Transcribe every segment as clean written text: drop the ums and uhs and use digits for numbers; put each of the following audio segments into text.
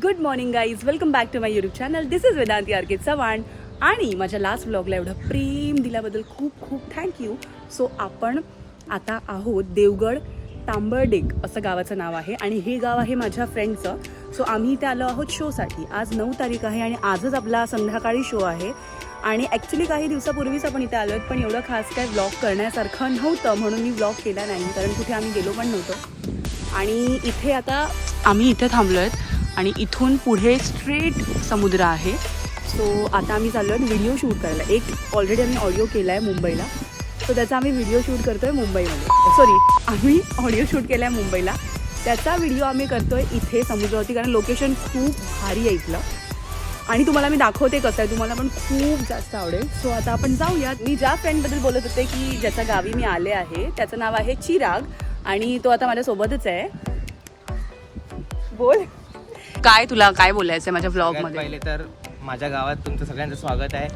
Good morning guys, welcome back to my YouTube channel. This is Vedanti R K Chavan. आणि माझ्या last व्लॉगला एवढं प्रेम दिल्याबद्दल खूप खूप थँक्यू. सो आपण आता आहोत देवगड तांबरडेग असं गावाचं नाव आहे आणि हे गाव आहे माझ्या फ्रेंडचं. सो आम्ही इथे आलो आहोत शोसाठी. आज 9 तारीख आहे आणि आजच आपला संध्याकाळी शो आहे. आणि ॲक्च्युली काही दिवसापूर्वीच आपण इथे आलो आहेत, पण एवढं खास काय व्लॉग करण्यासारखं नव्हतं म्हणून मी व्लॉग केला नाही, कारण कुठे आम्ही गेलो पण नव्हतो. आणि इथे आता आम्ही इथे थांबलो आहेत आणि इथून पुढे स्ट्रेट समुद्र आहे. सो आता आम्ही चाललो आहे व्हिडिओ शूट करायला. एक ऑलरेडी आम्ही ऑडिओ केला आहे मुंबईला, सो त्याचा आम्ही व्हिडिओ शूट करतो आहे मुंबईमध्ये. आम्ही ऑडिओ शूट केला आहे मुंबईला, त्याचा व्हिडिओ आम्ही करतो आहे इथे समुद्रावरती, कारण लोकेशन खूप भारी आहे इथलं आणि तुम्हाला मी दाखवते कसं आहे, तुम्हाला पण खूप जास्त आवडेल. सो आता आपण जाऊयात. मी ज्या फ्रेंडबद्दल बोलत होते की ज्याच्या गावी मी आले आहे, त्याचं नाव आहे चिराग आणि तो आता माझ्यासोबतच आहे. बोल, काय तुला काय बोलायचं आहे माझ्या व्लॉगमध्ये? पहिले तर माझ्या गावात तुमचं सगळ्यांचं स्वागत आहे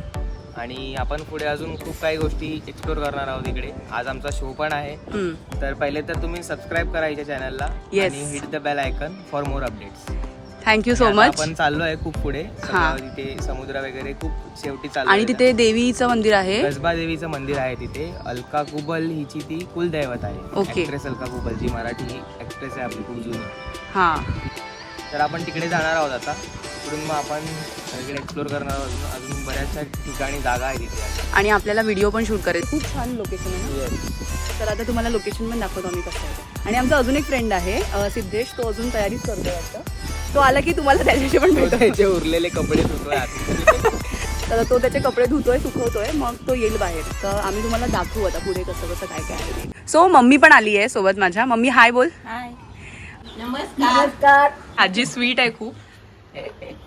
आणि आपण पुढे अजून खूप काही गोष्टी एक्सप्लोर करणार आहोत इकडे. आज आमचा शो पण आहे. तर पहिले तर तुम्ही सबस्क्राईब करा याच्या चॅनलला आणि hit the bell icon for more updates. Thank you so much. आपण चाललो आहे खूप पुढे, तिथे समुद्र वगैरे खूप शेवटी चाललो आणि तिथे देवीचं मंदिर आहे, कसबा देवीचं मंदिर आहे तिथे. अलका कुबल हिची ती कुलदैवत आहे. ओके. ऍक्ट्रेस अलका कुबल जी मराठी ऍक्ट्रेस आहे आपली खूप जुनी. हां, तर आपण तिकडे जाणार आहोत आता. तिकडून मग आपण इकडे एक्सप्लोर करणार आहोत. अजून बऱ्याचशा ठिकाणी जागा आहे तिथे आणि आपल्याला व्हिडिओ पण शूट करायचं. खूप छान लोकेशन आहे. तर आता तुम्हाला लोकेशन पण दाखवतो आम्ही कसं आहे. आणि आमचा अजून एक फ्रेंड आहे सिद्धेश, तो अजून तयारीच करतोय वाटतं. तो आला की तुम्हाला त्याच्याशी पण भेटतो. त्याचे उरलेले कपडे धुतोय. तर तो त्याचे कपडे धुतोय, सुकवतोय, मग तो येईल बाहेर. तर आम्ही तुम्हाला दाखवू आता पुढे कसं कसं काय काय आहे. सो मम्मी पण आली आहे सोबत माझ्या. मम्मी हाय बोल. हाय, नमस्कार. आजी स्वीट आहे खूप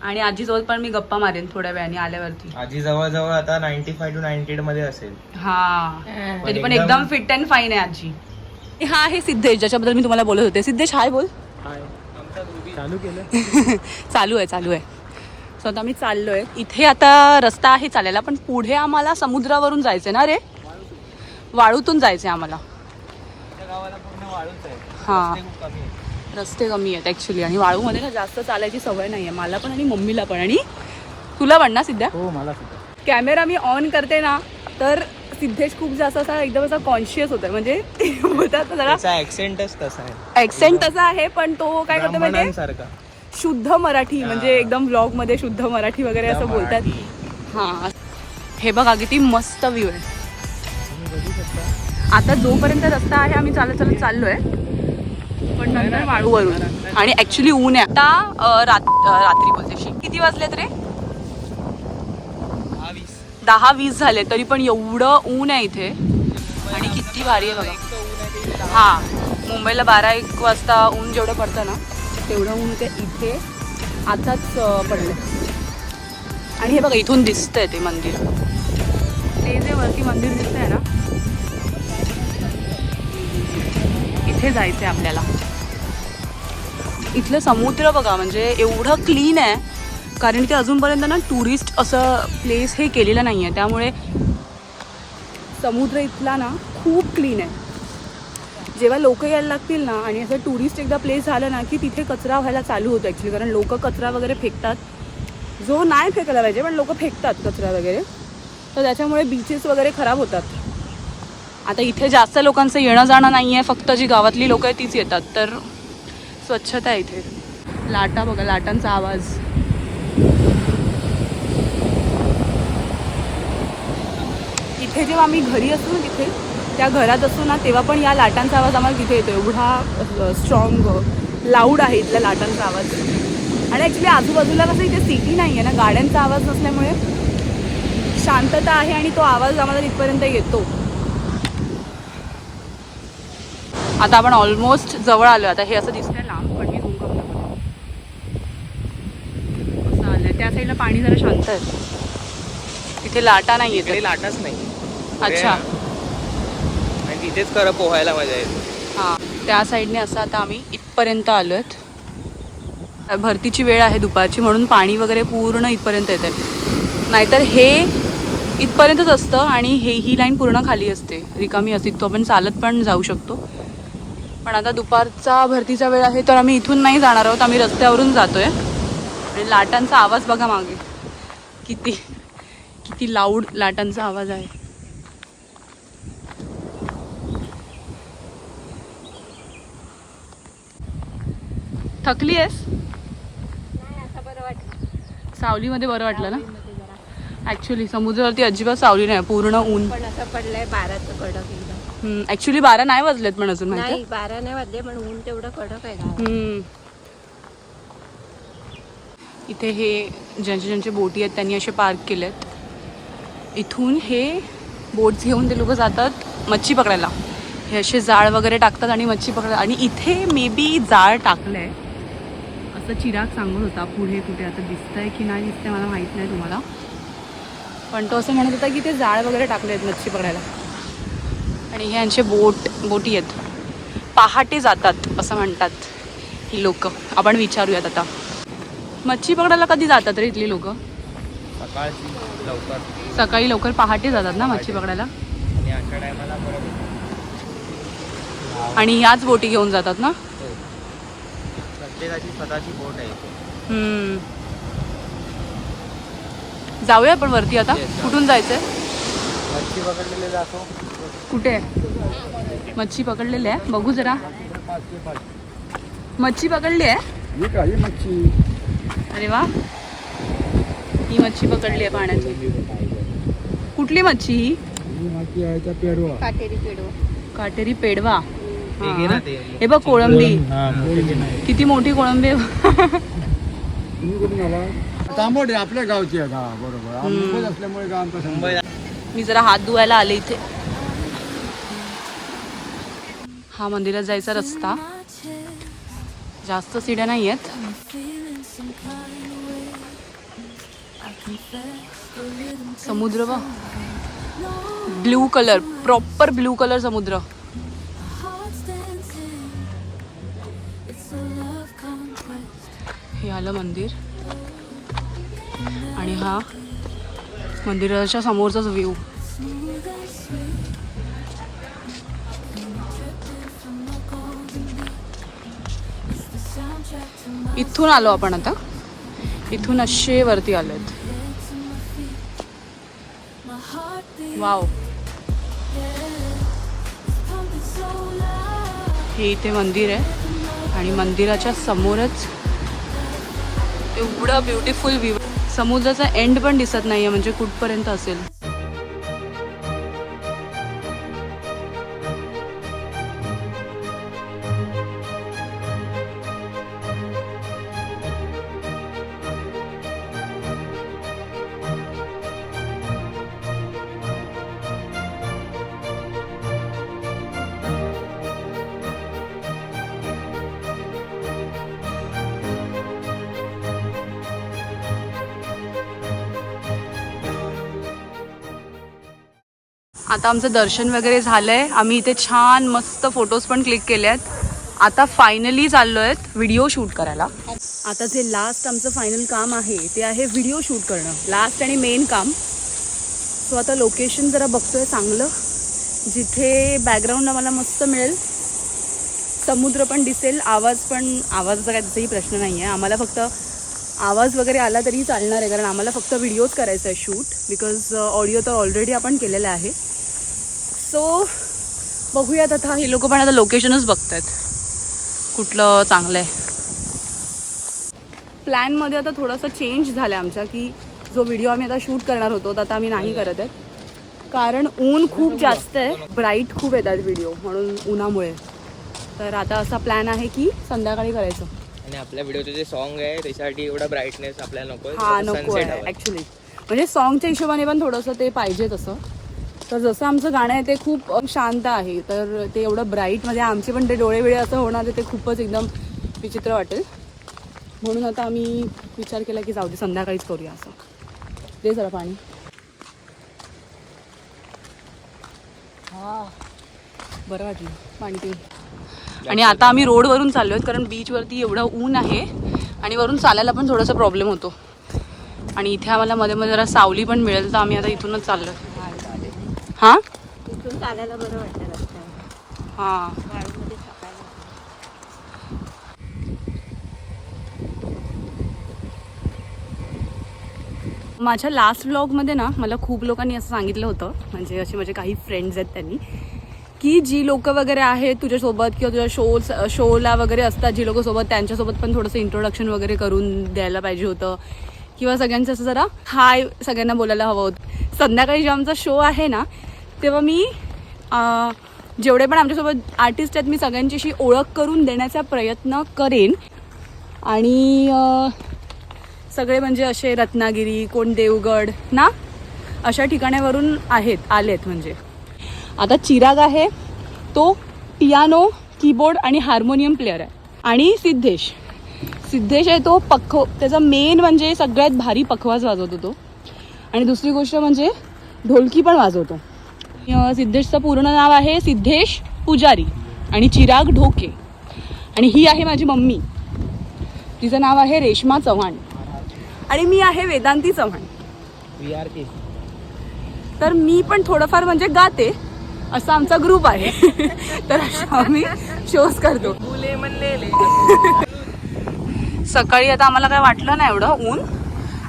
आणि आजीजवळ पण मी गप्पा मारेन थोड्या वेळाने आल्यावरती. आजी जवळजवळ आता 95 to 98 मध्ये असेल. हा, तरी पण एकदम फिट अँड फाईन आहे आजी. हा आहे सिद्धेश, ज्याच्याबद्दल मी तुम्हाला बोलत होते. सिद्धेश हाय बोल. चालू केलं. चालू आहे. सो आता आम्ही चाललोय. इथे आता रस्ता आहे चालायला, पण पुढे आम्हाला समुद्रावरून जायचंय ना रे, वाळूतून जायचंय आम्हाला. गावाला पूर्ण वाळूच आहे. हा, खूप कमी आहे. रस्ते कमी आहेत ॲक्च्युली आणि वाळूमध्ये ना जास्त चालायची सवय नाही आहे मला पण आणि मम्मीला पण. आणि तुला पण ना सिद्ध्या? हो, मला सुद्धा. कॅमेरा मी ऑन करते ना तर सिद्धेश खूप जास्त असा एकदम असा कॉन्शियस होता, म्हणजे बोलतात जरा त्याचा ऍक्सेंटच तसा आहे. ऍक्सेंट तसा आहे, पण तो काय करतो म्हणजे सारखा शुद्ध मराठी, म्हणजे एकदम व्लॉग मध्ये शुद्ध मराठी वगैरे असं बोलतात. हा, हे बघा किती मस्त व्ह्यू आहे. आता जोपर्यंत रस्ता आहे आम्ही चालत चाललोय, पण नंतर वाळूवरून. आणि ऍक्च्युली ऊन आहे आता. रात्री बोलते किती वाजलेत रे? 10-20 झाले, तरी पण एवढं ऊन आहे इथे आणि किती भारी आहे बघा. हा, मुंबईला 12-1 वाजता ऊन जेवढं पडतं ना तेवढं ऊन इथे आताच पडलं. आणि हे बघा इथून दिसतंय ते मंदिर, ते जे वरती मंदिर दिसतंय ना, इथे जायचंय आपल्याला. इथलं समुद्र बघा, म्हणजे एवढं क्लीन आहे, कारण ते अजूनपर्यंत ना टुरिस्ट असं प्लेस हे केलेलं नाही आहे, त्यामुळे समुद्र इथला ना खूप क्लीन आहे. जेव्हा लोक यायला लागतील ना आणि असं टुरिस्ट एकदा प्लेस झालं ना की तिथे कचरा व्हायला चालू होतो ॲक्च्युली, कारण लोक कचरा वगैरे फेकतात, जो नाही फेकायला पाहिजे पण लोक फेकतात कचरा वगैरे, तर त्याच्यामुळे बीचेस वगैरे खराब होतात. आता इथे जास्त लोकांचं येणं जाणं नाही आहे, फक्त जी गावातली लोकं आहेत तीच येतात, तर स्वच्छता आहे इथे. लाटा बघा, लाटांचा आवाज. इथे जेव्हा आम्ही घरी असतो ना, तिथे त्या घरात असतो ना, तेव्हा पण या लाटांचा आवाज आम्हाला तिथे येतो. एवढा स्ट्रॉंग लाऊड आहे इथल्या लाटांचा आवाज. आणि ॲक्च्युली आजूबाजूला कसं इथे सिटी नाही आहे ना, गाड्यांचा आवाज नसल्यामुळे शांतता आहे आणि तो आवाज आम्हाला तिथपर्यंत येतो. आता आपण ऑलमोस्ट जवळ आलो. आता हे असं दिसतंय लांब, पण मी झूम करून दाखवते. असं आलंय, त्या साईडला पाणी जरा शांत आहे, तिथे लाटा नाही येत. लाटाच नाही. अच्छा. आणि तिथेच खरं पोहायला मजा येते. हां, त्या साईडने असं आता आम्ही इथपर्यंत आलो आहेत. भरतीची वेळ आहे दुपारची, म्हणून पाणी वगैरे पूर्ण इथपर्यंत येत आहे. नाहीतर हे इथपर्यंतच असतं आणि ही लाईन पूर्ण खाली असते, रिकामी असते. तो आपण चालत पण जाऊ शकतो, पण आता दुपारचा भरतीचा वेळ आहे तर आम्ही इथून नाही जाणार आहोत, आम्ही रस्त्यावरून जातोय. आणि लाटांचा आवाज बघा मागे, किती किती लाऊड लाटांचा आवाज आहे. थकली आहेस? सावलीमध्ये बरं वाटलं ना. ऍक्च्युली समुद्रावरती अजिबात सावली नाही, पूर्ण ऊन. पण असं पडलंय 12चं कडक एकदम. ऍक्च्युली 12 नाही वाजलेत पण अजून नाही माहिती. 12 नाही वाजले पण ऊन तेवढं कडक आहे गावात. इथे हे ज्यांचे बोटी आहेत त्यांनी असे पार्क केलेत. इथून हे बोट्स घेऊन ते लोक जातात मच्छी पकडायला. हे असे जाळ वगैरे टाकतात आणि मच्छी पकडायला. आणि इथे मे बी जाळ टाकलंय असं चिराग सांगत होता. पुढे कुठे आता दिसतंय की नाही दिसतंय मला माहीत नाही तुम्हाला, पण तो असं म्हणत होता की ते जाळ वगैरे टाकले आहेत मच्छी पकडायला. आणि हे यांचे बोटी आहेत, पहाटे जातात असं म्हणतात ही लोक. आपण विचारूयात आता, मच्छी पकडायला कधी जातात रे इथली लोक? सकाळी लवकर पहाटे जातात ना मच्छी पकडायला. आणि अशा टायमाला आणि ह्याच बोटी घेऊन जातात ना. प्रत्येकाची स्वतःची बोट आहे. जाऊया आपण वरती आता. कुठून जायचंय? मच्छी पकडलेले जातो. कुठे मच्छी पकडलेली आहे? बघू जरा. मच्छी पकडली आहे? मच्छी. अरे वा, ही मच्छी पकडली आहे पाण्याची. कुठली मच्छी ही? पेडवा. काटेरी पेडवा. काटेरी पेडवा. ते घे ना ते. हे बघ कोळंबी, किती मोठी कोळंबी. तांबोडे आपल्या गावची आहे. गाव बरोबर मुंबईत असल्यामुळे गाव आमचं मुंबई मी जरा हात धुवायला आले इथे. हा मंदिरात जायचा रस्ता. जास्त सीड्या नाही आहेत. समुद्र बघ, blue colour, proper blue colour समुद्र. हे आलं मंदिर आणि हा मंदिराच्या समोरचाच व्ह्यू. इथून आलो आपण आता. इथून असे वरती आलोत. वाव, हे इथे मंदिर आहे आणि मंदिराच्या समोरच एवढा ब्युटिफुल व्ह्यू. समुद्राचा एंड पण दिसत नाहीये, म्हणजे कुठपर्यंत असेल. आता आमचं दर्शन वगैरे झालंय. आम्ही इथे छान मस्त फोटोज पण क्लिक केले आहेत. आता फायनली चाललो आहेत व्हिडिओ शूट करायला. आता जे लास्ट आमचं फायनल काम आहे ते आहे व्हिडिओ शूट करणं, लास्ट आणि मेन काम. सो आता लोकेशन जरा बघतोय चांगलं, जिथे बॅकग्राऊंड आम्हाला मस्त मिळेल, समुद्र पण दिसेल, आवाजाचा काय तसाही प्रश्न नाही आहे. आम्हाला फक्त आवाज वगैरे आला तरी चालणार आहे, कारण आम्हाला फक्त व्हिडिओज करायचा आहे शूट, बिकॉज ऑडिओ तर ऑलरेडी आपण केलेलं आहे. सो बघूयात आता. हे लोक पण आता लोकेशनच बघतायत कुठलं चांगलं आहे. प्लॅनमध्ये आता थोडंसं चेंज झालं आमच्या, की जो व्हिडिओ आम्ही आता शूट करणार होतो तो आता आम्ही नाही करत आहेत, कारण ऊन खूप जास्त आहे, ब्राईट खूप येतात व्हिडिओ म्हणून उन्हामुळे. तर आता असा प्लॅन आहे की संध्याकाळी करायचं. आणि आपल्या व्हिडिओचे जे सॉन्ग आहे त्याच्यासाठी एवढा ब्राईटनेस आपल्याला नको. हा नको आहे ॲक्च्युली, म्हणजे सॉन्गच्या हिशोबाने पण थोडंसं ते पाहिजे तसं. तर जसं आमचं गाणं आहे ते खूप शांत आहे, तर ते एवढं ब्राईटमध्ये आमचे पण ते डोळे वेळे असं होणार ते खूपच एकदम विचित्र वाटेल. म्हणून आता आम्ही विचार केला की जाऊ दे संध्याकाळीच करूया असं. दे जरा पाणी. हा बरं वाटलं पाणी पिऊन. आणि आता आम्ही रोडवरून चाललो आहेत, कारण बीचवरती एवढं ऊन आहे आणि वरून चालायला पण थोडासा प्रॉब्लेम होतो. आणि इथे आम्हाला मध्ये मध्ये जरा सावली पण मिळेल, तर आम्ही आता इथूनच चाललो. हां इथून चालायला बरं वाटतं रस्त्यावर. हां वाळूमध्ये थापायला. माझ्या लास्ट व्लॉगमध्ये ना मला खूप लोकांनी असं सांगितलं होतं, म्हणजे असे माझे काही फ्रेंड्स आहेत त्यांनी, की जी लोक वगैरे आहेत तुझ्यासोबत किंवा तुझ्या शोला वगैरे असतात जी लोक सोबत, त्यांच्यासोबत पण थोडंसं इंट्रोडक्शन वगैरे करून द्यायला पाहिजे होतं किंवा सगळ्यांचं असं जरा हाय सगळ्यांना बोलायला हवं होतं. संध्याकाळी जेव्हा आमचा शो आहे ना तेव्हा मी जेवढे पण आमच्यासोबत आर्टिस्ट आहेत मी सगळ्यांची अशी ओळख करून देण्याचा प्रयत्न करेन. आणि सगळे म्हणजे असे रत्नागिरी, कोण देवगड ना अशा ठिकाणावरून आलेत. म्हणजे आता चिराग आहे तो पियानो, कीबोर्ड आणि हार्मोनियम प्लेअर आहे. आणि सिद्धेश आहे तो त्याचा मेन म्हणजे सगळ्यात भारी पखवाज वाजवतो तो. आणि दुसरी गोष्ट म्हणजे ढोलकी पण वाजवतो. सिद्धेशचं पूर्ण नाव आहे सिद्धेश पुजारी आणि चिराग ढोके. आणि ही आहे माझी मम्मी, तिचं नाव आहे रेश्मा चव्हाण. आणि मी आहे वेदांती चव्हाण. तर मी पण थोडंफार म्हणजे गाते, असा आमचा ग्रुप आहे. तर आम्ही शोज करतो. सकाळी आता आम्हाला काय वाटलं नाही एवढं ऊन,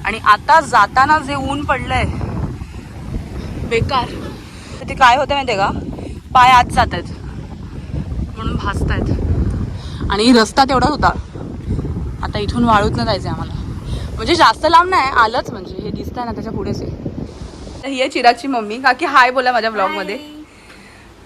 आणि आता जाताना जे ऊन पडलंय बेकार, तर ते काय होतं माहितीये का, पाय आत जात आहेत म्हणून भाजतायत. आणि रस्ता तेवढाच होता, आता इथून वाळूत न जायचंय आम्हाला. म्हणजे जास्त लांब नाही आलंच, म्हणजे हे दिसतंय ना त्याच्या पुढेच आहे. तर ही आहे चिरागची मम्मी. काकी हाय बोला माझ्या ब्लॉगमध्ये.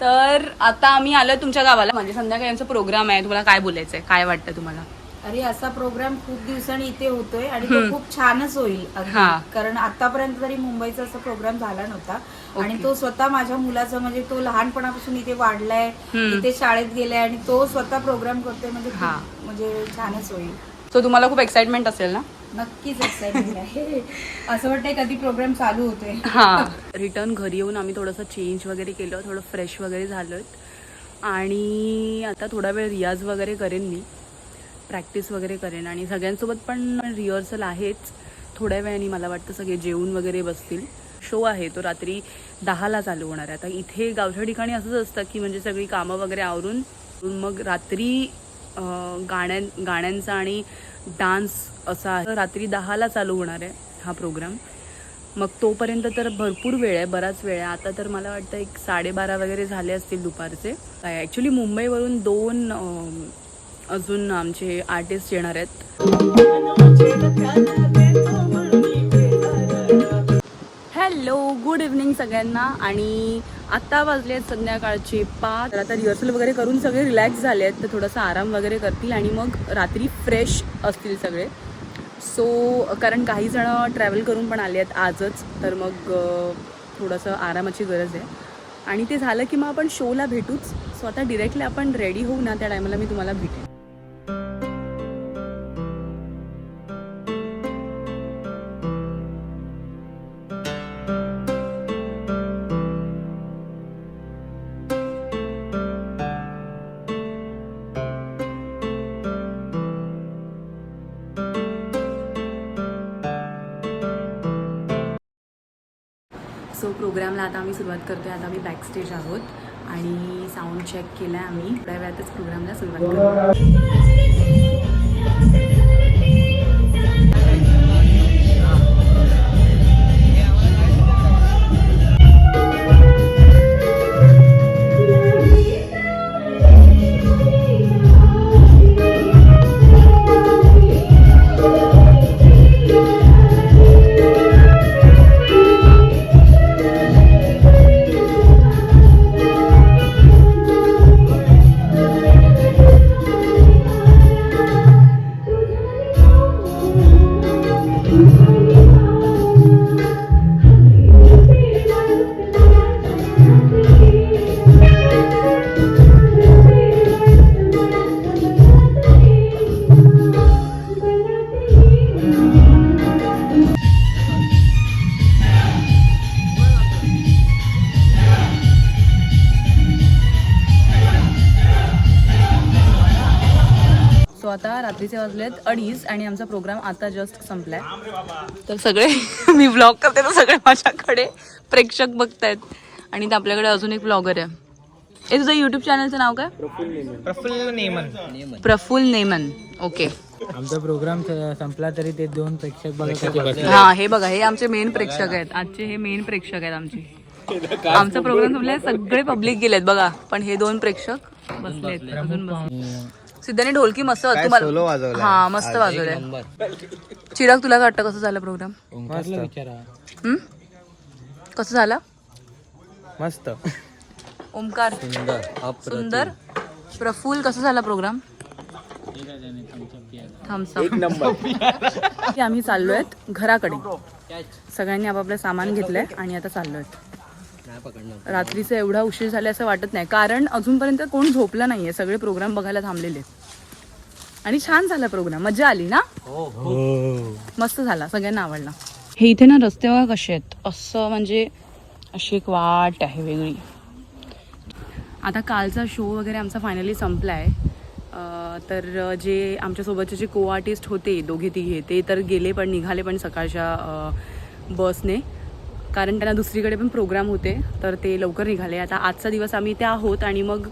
तर आता आम्ही आलो तुमच्या गावाला, म्हणजे संध्याकाळी आमचा प्रोग्राम आहे. तुम्हाला काय बोलायचंय, काय वाटतं तुम्हाला? अरे असा प्रोग्राम खूप दिवसांनी इथे होतोय आणि तो खूप छानच होईल अगदी. कारण आतापर्यंत तरी मुंबईचा असा प्रोग्राम झाला नव्हता. आणि तो स्वतः माझ्या मुलाचा, म्हणजे तो लहानपणापासून इथे वाढलाय, इथे शाळेत गेलाय आणि तो स्वतः प्रोग्राम करतोय, म्हणजे छानच होईल. तो तुम्हाला खूप एक्साइटमेंट असेल ना? नक्कीच एक्साइटमेंट आहे. असं वाटतंय कधी प्रोग्राम चालू होतोय. रिटर्न घरी येऊन आम्ही थोडंसं चेंज वगैरे केलं, थोडं फ्रेश वगैरे झालं. आणि आता थोडा वेळ रियाज वगैरे करेन, मी प्रॅक्टिस वगैरे करेन. आणि सगळ्यांसोबत पण रिहर्सल आहेच. थोड्या वेळाने मला वाटतं सगळे जेवून वगैरे बसतील. शो आहे तो रात्री 10ला चालू होणार आहे. आता इथे गावच्या ठिकाणी असंच असतं की म्हणजे सगळी कामं वगैरे आवरून मग रात्री गाण्यांचा आणि डान्स असा आहे. रात्री 10ला चालू होणार आहे हा प्रोग्राम. मग तोपर्यंत तर भरपूर वेळ आहे, बराच वेळ आहे. आता तर मला वाटतं 12:30 वगैरे झाले असतील दुपारचे. ॲक्च्युली मुंबईवरून 2 अजून आमचे आर्टिस्ट येणार आहेत. हॅलो, गुड इव्हनिंग सगळ्यांना. आणि आत्ता वाजले आहेत संध्याकाळचे 5. आता रिहर्सल वगैरे करून सगळे रिलॅक्स झाले आहेत, तर थोडासा आराम वगैरे करतील आणि मग रात्री फ्रेश असतील सगळे. सो कारण काही जण ट्रॅव्हल करून पण आले आहेत आजच, तर मग थोडंसं आरामाची गरज आहे. आणि ते झालं की मग आपण शोला भेटूच. सो आता डिरेक्टली आपण रेडी होऊ ना, त्या टायमाला मी तुम्हाला भेटेन. सो प्रोग्रामला आता आम्ही सुरुवात करतोय. आता आम्ही बॅकस्टेज आहोत आणि साऊंड चेक केला आहे आम्ही. थोड्या वेळातच प्रोग्रामला सुरुवात करू. सो आता रात्रीचे वाजलेत 2:30 आणि आमचा प्रोग्राम आता जस्ट संपलाय. तर सगळे मी व्लॉग करते तर सगळे माझ्याकडे प्रेक्षक बघतायत. आणि ते आपल्याकडे अजून एक ब्लॉगर आहे. हे तुझं युट्यूब चॅनलचं नाव काय? प्रफुल्ल नेमन. प्रफुल्ल नेमन. ओके. आमचा प्रोग्राम संपला तरी ते 2 प्रेक्षक बघा. हा हे बघा, हे आमचे मेन प्रेक्षक आहेत आजचे. हे मेन प्रेक्षक आहेत आमचे. आमचा प्रोग्राम संपलाय, सगळे पब्लिक गेलेत बघा, पण हे 2 प्रेक्षक बसलेत अजून बसले. सिद्धाने ढोलकी मस्त हा मस्त वाजवलंय. चिराग तुला काय वाटतं कसं झालं प्रोग्राम? विचारा कसं झालं? मस्त. ओमकार सुंदर. प्रफुल्ल कसं झाला प्रोग्राम? एक नंबर. आम्ही चाललोयत घराकडे. सगळ्यांनी आपापलं सामान घेतलंय आणि आता चाललोयत. रात्रीचं एवढा उशीर झाला असं वाटत नाही, कारण अजूनपर्यंत कोण झोपलं नाहीये. सगळे प्रोग्राम बघायला थांबलेले आणि छान झाला प्रोग्राम. मजा आली ना? मस्त झाला, सगळ्यांना आवडला. हे इथे ना रस्ते बघा कसे आहेत, असं म्हणजे अशी एक वाट आहे वेगळी. आता कालचा शो वगैरे आमचा फायनली संपला आहे. तर जे आमच्यासोबतचे जे को आर्टिस्ट होते 2-3 ते तर गेले, पण निघाले पण सकाळच्या बसने, कारण त्यांना दुसरीकडे पण प्रोग्राम होते, तर ते लवकर निघाले. आता आजचा दिवस आम्ही इथे आहोत आणि मग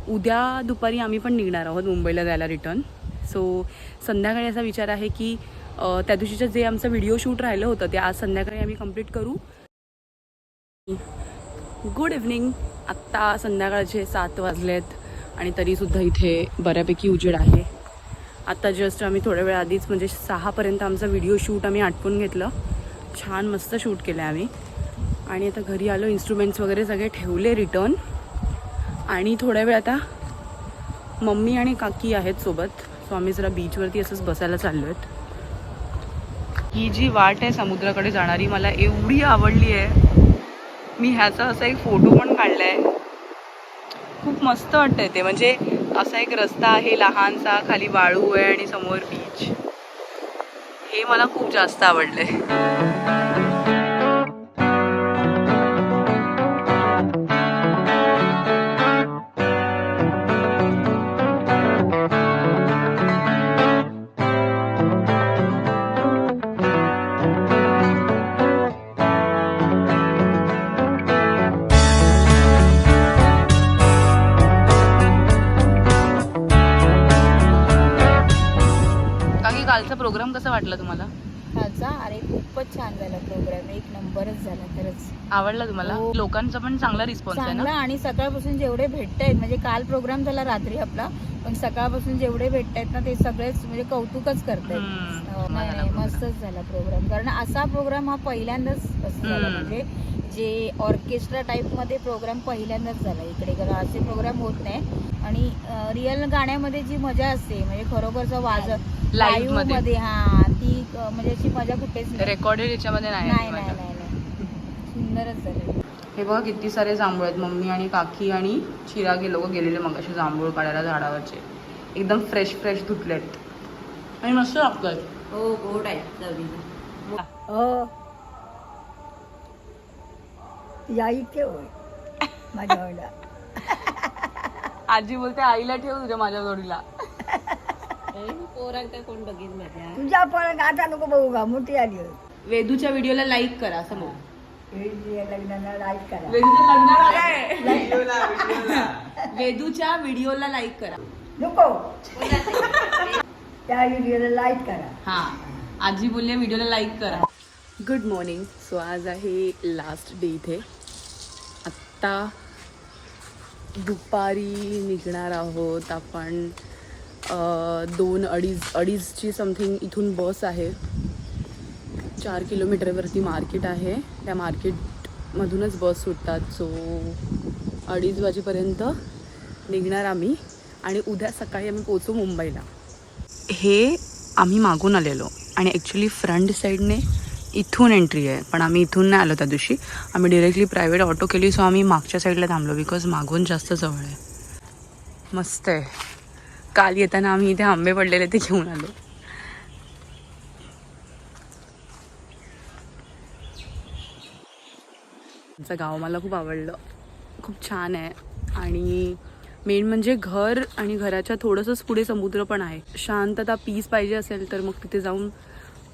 उद्या दुपारी आम्ही पण निघणार आहोत मुंबईला जायला रिटर्न. सो संध्याकाळी असा विचार आहे की त्या दिवशीचं जे आमचं व्हिडिओ शूट राहिलं होतं ते आज संध्याकाळी आम्ही कंप्लीट करू. Good evening. आत्ता संध्याकाळचे 7 वाजलेत आणि तरीसुद्धा इथे बऱ्यापैकी उजेड आहे. आत्ता जस्ट आम्ही थोड्या वेळ आधीच म्हणजे 6पर्यंत आमचा व्हिडिओ शूट आम्ही आटपून घेतलं. छान मस्त शूट केलं आम्ही आणि आता घरी आलो. इन्स्ट्रुमेंट्स वगैरे सगळे ठेवले रिटर्न आणि थोड्या वेळ आता मम्मी आणि काकी आहेत सोबत. सो आम्ही जरा बीचवरती असंच बसायला चाललो आहेत. ही जी वाट आहे समुद्राकडे जाणारी मला एवढी आवडली आहे. मी ह्याचा असा एक फोटो पण काढला आहे. खूप मस्त वाटतंय ते, म्हणजे असा एक रस्ता आहे लहानसा, खाली वाळू आहे आणि समोर बीच. हे मला खूप जास्त आवडलंय. कालचा प्रोग्राम कसा वाटला तुम्हाला? अरे खूपच छान झाला प्रोग्राम, एक नंबरच झाला खरंच. आवडला तुम्हाला? लोकांचा पण चांगला रिस्पॉन्स आहे चांगला. ना? आणि सकाळपासून जेवढे भेटतायत, म्हणजे काल प्रोग्राम झाला रात्री आपला, पण सकाळपासून जेवढे भेटतायत ना ते सगळेच म्हणजे कौतुकच करतायत. नाही मस्तच झाला प्रोग्राम, कारण असा प्रोग्राम हा पहिल्यांदाच झाला, म्हणजे जे ऑर्केस्ट्रा टाईप मध्ये प्रोग्राम पहिल्यांदाच झाला इकडे, कारण असे प्रोग्राम होत नाही. आणि रिअल गाण्यामध्ये जी मजा असते, म्हणजे खरोखरचं लाईव्ह मध्ये, हा ती म्हणजे अशी मजा कुठेच नाही. रेकॉर्डेड याच्यामध्ये नाही. सुंदरच झालं. हे बघा किती सारे जांभूळ आहेत. मम्मी आणि काकी आणि चिराग हे लोक गेलेले मग असे जांभूळ काढायला झाडावरचे. एकदम फ्रेश धुतलेत आणि मस्त लागतात. हो, गोड आहे. हो याई के होय माझ्या आजी बोलते आईला ठेव तुझ्या माझ्या जोडीला. पोरांका कोण बघीन माझ्या. तुझ्या पण आता नको बघू का, मोठी आली वेदूच्या व्हिडिओला लाईक करा समोर. लग्नाला लाईक करा. वेदूच्या व्हिडिओला लाईक करा. नको त्या व्हिडिओला लाईक करा. हा, आजी बोलले व्हिडिओला लाईक करा. Good morning. सो आज आहे लास्ट डे इथे. आत्ता दुपारी निघणार आहोत आपण. 2-2:30ची समथिंग इथून बस आहे. 4 किलोमीटरवरती मार्केट आहे, त्या मार्केटमधूनच बस सुटतात. सो 2:30 वाजेपर्यंत निघणार आम्ही आणि उद्या सकाळी आम्ही पोचू मुंबईला. हे आम्ही मागून आलेलो आणि ॲक्च्युली फ्रंट साईडने इथून एंट्री आहे, पण आम्ही इथून नाही आलो त्या दिवशी. आम्ही डिरेक्टली प्रायव्हेट ऑटो केली. सो आम्ही मागच्या साईडला थांबलो बिकॉज मागून जास्त जवळ आहे. मस्त आहे. काल येताना आम्ही इथे आंबे पडलेले ते घेऊन आलो. आमचं गाव मला खूप आवडलं, खूप छान आहे. आणि मेन म्हणजे घर आणि घराच्या थोडंसंच पुढे समुद्र पण आहे. शांतता, पीस पाहिजे असेल तर मग तिथे जाऊन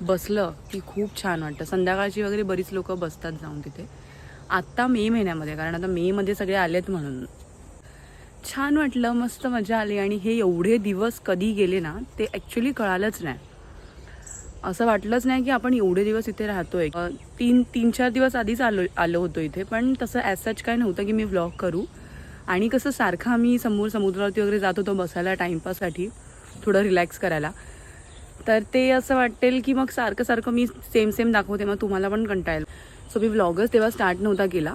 बसलं की खूप छान वाटतं. संध्याकाळची वगैरे बरीच लोक बसतात जाऊन तिथे. आत्ता मे महिन्यामध्ये, कारण आता मेमध्ये सगळे आलेत म्हणून छान वाटलं, मस्त मजा आली. आणि हे एवढे दिवस कधी गेले ना ते ॲक्च्युली कळालंच नाही. असं वाटलंच नाही की आपण एवढे दिवस इथे राहतोय. 3-4 दिवस आधीच आलो होतो इथे, पण तसं ॲज सच काय नव्हतं की मी व्लॉग करू. आणि कसं सारखं आम्ही समुद्रावरती वगैरे जात होतो बसायला टाईमपाससाठी, थोडं रिलॅक्स करायला. तर ते असं वाटेल की मग सारखं मी सेम दाखवते, मग तुम्हाला पण कंटाळेल. सो मी व्लॉगच तेव्हा स्टार्ट नव्हता केला.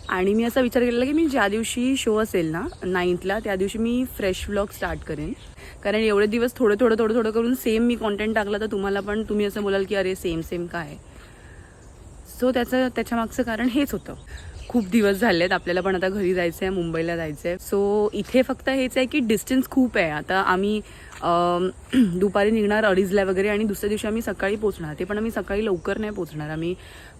आणि मी असा विचार केलेला की मी ज्या दिवशी शो असेल ना 9th त्या दिवशी मी फ्रेश व्लॉग स्टार्ट करेन. कारण एवढे दिवस थोडं करून सेम मी कॉन्टेंट टाकला तर तुम्ही असं बोलाल की अरे सेम काय. सो त्याच्या मागचं कारण हेच होतं. खूप दिवस झालेत, आपल्याला पण आता घरी जायचं आहे, मुंबईला जायचं आहे. सो इथे फक्त हेच आहे की डिस्टन्स खूप आहे. आता आम्ही दुपारी निघणार 2:30 वगैरे आणि दुसऱ्या दिवशी आम्ही सकाळी पोचणार. ते पण आम्ही सकाळी लवकर नाही पोचणार. आम्ही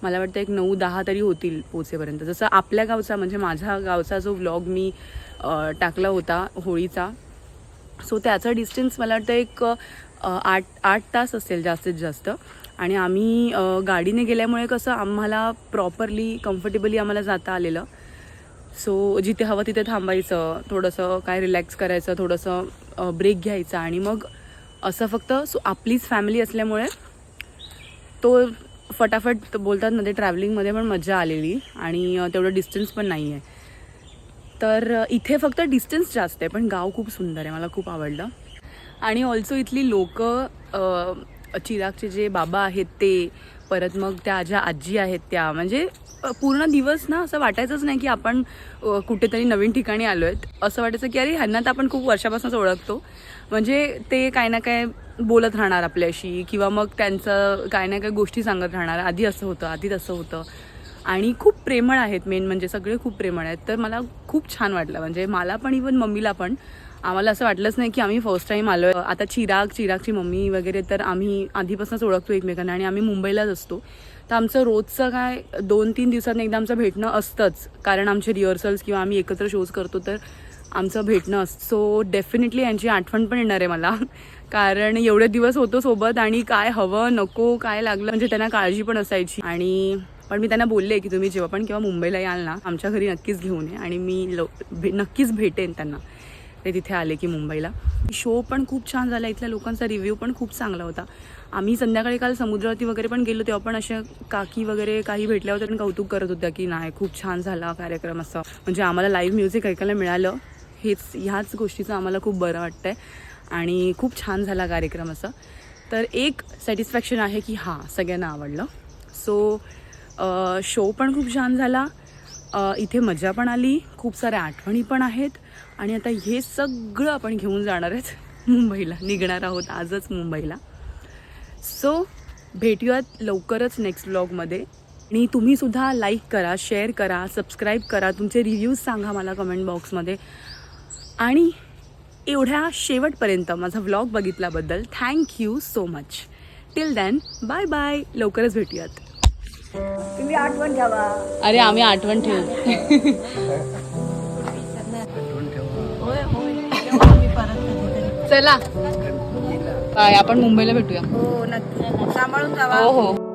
मला वाटतं एक 9-10 तरी होतील पोचेपर्यंत. जसं आपल्या गावचा म्हणजे माझ्या गावचा जो व्लॉग मी टाकला होता होळीचा, सो त्याचा डिस्टन्स मला वाटतं एक 8 तास असेल जास्तीत जास्त. आणि आम्ही गाडीने गेल्यामुळे कसं आम्हाला प्रॉपरली कम्फर्टेबली आम्हाला जाता आलेलं. सो जिथे हवं तिथे थांबायचं, थोडंसं काय रिलॅक्स करायचं, थोडंसं ब्रेक घ्यायचा आणि मग असं फक्त. सो आपलीच फॅमिली असल्यामुळे तो फटाफट बोलतात ना ते ट्रॅव्हलिंगमध्ये पण मजा आलेली. आणि तेवढं डिस्टन्स पण नाही आहे. तर इथे फक्त डिस्टन्स जास्त आहे, पण गाव खूप सुंदर आहे, मला खूप आवडलं. आणि ऑल्सो इथली लोकं, चिरागचे जे बाबा आहेत ते, परत मग त्या ज्या आजी आहेत त्या, म्हणजे पूर्ण दिवस ना असं वाटायचंच नाही की आपण कुठेतरी नवीन ठिकाणी आलो आहेत. असं वाटायचं की अरे ह्यांना तर आपण खूप वर्षापासूनच ओळखतो. म्हणजे ते काय ना काय बोलत राहणार आपल्याशी, किंवा मग त्यांचं काय ना काय गोष्टी सांगत राहणार, आधी असं होतं, आधी तसं होतं. आणि खूप प्रेमळ आहेत, मेन म्हणजे सगळे खूप प्रेमळ आहेत. तर मला खूप छान वाटलं. म्हणजे मला पण, इवन मम्मीला पण. आम्हाला असं वाटलंच नाही की आम्ही फर्स्ट टाईम आलो आहे. आता चिरागची मम्मी वगैरे तर आम्ही आधीपासूनच ओळखतो एकमेकांना आणि आम्ही मुंबईलाच असतो. तर आमचं रोजचं काय 2-3 दिवसांनी एकदा आमचं भेटणं असतंच. कारण आमचे रिहर्सल्स किंवा आम्ही एकत्र शोज करतो तर आमचं भेटणं असतं. सो डेफिनेटली यांची आठवण पण येणार आहे मला. कारण एवढे दिवस होतो सोबत आणि काय हवं नको काय लागलं म्हणजे त्यांना काळजी पण असायची. आणि पण मी त्यांना बोलले की तुम्ही जेव्हा पण केव्हा मुंबईला याल ना आमच्या घरी नक्कीच घेऊन ये. आणि मी नक्कीच भेटेन त्यांना ते तिथे आले की मुंबईला. शो पण खूप छान झाला, इथल्या लोकांचा रिव्ह्यू पण खूप चांगला होता. आम्ही संध्याकाळी काल समुद्रावरती वगैरे पण गेलो तेव्हा पण अशा काकी वगैरे काही भेटल्या होत्या आणि कौतुक करत होत्या की नाही खूप छान झाला कार्यक्रम. असं म्हणजे आम्हाला लाईव्ह म्युझिक ऐकायला मिळालं, ह्याच गोष्टीचं आम्हाला खूप बरं वाटतं आहे. आणि खूप छान झाला कार्यक्रम असं. तर एक सॅटिस्फॅक्शन आहे की हां सगळ्यांना आवडलं. सो शो पण खूप छान झाला, इथे मजा पण आली, खूप साऱ्या आठवणी पण आहेत. आणि आता हे सगळं आपण घेऊन जाणार आहेत मुंबईला, निघणार आहोत आजच मुंबईला. सो भेटूयात लवकरच नेक्स्ट व्लॉगमध्ये. आणि तुम्हीसुद्धा लाईक करा, शेअर करा, सबस्क्राईब करा, तुमचे रिव्ह्यूज सांगा मला कमेंट बॉक्समध्ये. आणि एवढ्या शेवटपर्यंत माझा व्लॉग बघितल्याबद्दल thank you so much. Till then bye bye, लवकरच भेटूयात. तुम्ही आठवण ठेवा. अरे आम्ही आठवण ठेवू. चला बाय, आपण मुंबईला भेटूया. हो नक्की, सांभाळून जावा. हो हो.